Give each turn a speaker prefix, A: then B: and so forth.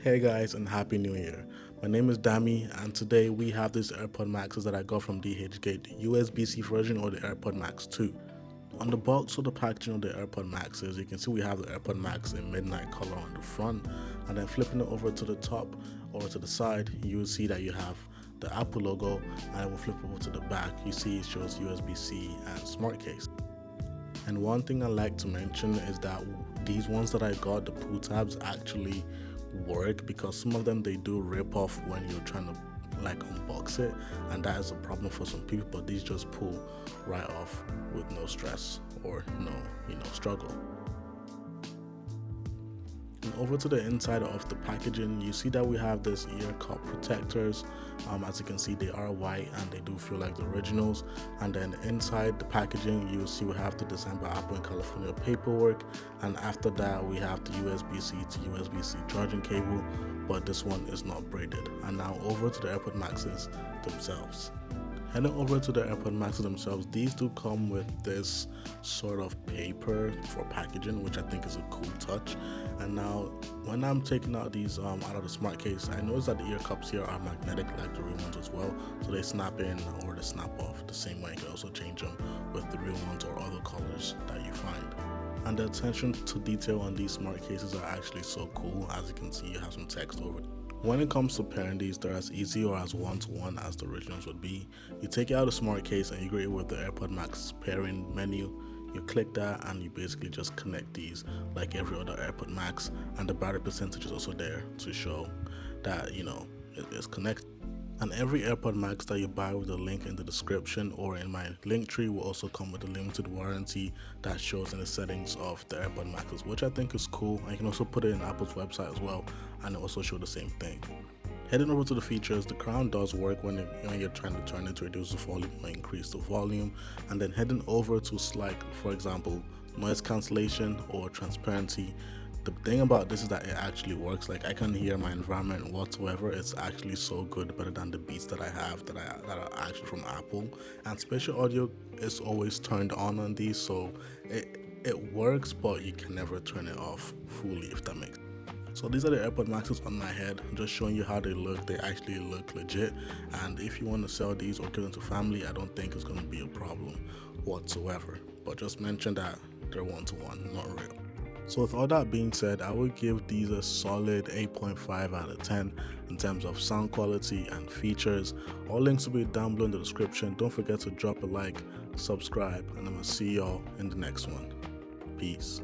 A: Hey guys, and Happy New Year. My name is Dami, and today we have these AirPod Maxes that I got from DHGate, USB-C version or the AirPod Max 2. On the box or the packaging of the AirPod Maxes, you can see we have the AirPod Max in midnight color on the front, and then flipping it over to the top or to the side, you will see that you have the Apple logo, and we'll flip over to the back, you see it shows USB-C and smart case. And one thing I like to mention is that these ones that I got, the pull tabs, actually work, because some of them they do rip off when you're trying to unbox it, and that is a problem for some people, but these just pull right off with no stress or no struggle. And over to the inside of the packaging, you see that we have this ear cup protectors. As you can see, they are white and they do feel like the originals. And then inside the packaging, you see we have the Design by Apple in California paperwork, and after that we have the USB-C to USB-C charging cable, but this one is not braided. And now over to the AirPod Maxes themselves. Heading over to the AirPod Maxes themselves, these do come with this sort of paper for packaging, which I think is a cool touch. And now when I'm taking out these out of the smart case, I notice that the ear cups here are magnetic like the real ones as well, so they snap in or they snap off the same way. You can also change them with the real ones or other colors that you find. And the attention to detail on these smart cases are actually so cool. As you can see, you have some text over it. When it comes to pairing these, they're as easy or as one-to-one as the originals would be. You take it out of the smart case and you agree with the AirPod Max pairing menu. You click that and you basically just connect these like every other AirPod Max, and the battery percentage is also there to show that it is connected. And every AirPod Max that you buy with a link in the description or in my link tree will also come with a limited warranty that shows in the settings of the AirPod Maxes, which I think is cool. And you can also put it in Apple's website as well, and it also show the same thing. Heading over to the features, the crown does work when you're trying to turn it to reduce the volume or increase the volume. And then heading over to for example, noise cancellation or transparency. The thing about this is that it actually works. Like, I can hear my environment whatsoever. It's actually so good, better than the Beats that I have that are actually from Apple. And spatial audio is always turned on these, so it works, but you can never turn it off fully, if that makes sense. So these are the AirPod Maxes on my head. I'm just showing you how they look. They actually look legit, and if you want to sell these or give them to family, I don't think it's going to be a problem whatsoever. But just mention that they're one-to-one, not real. So with all that being said, I would give these a solid 8.5 out of 10 in terms of sound quality and features. All links will be down below in the description. Don't forget to drop a like, subscribe, and I'm going to see y'all in the next one. Peace.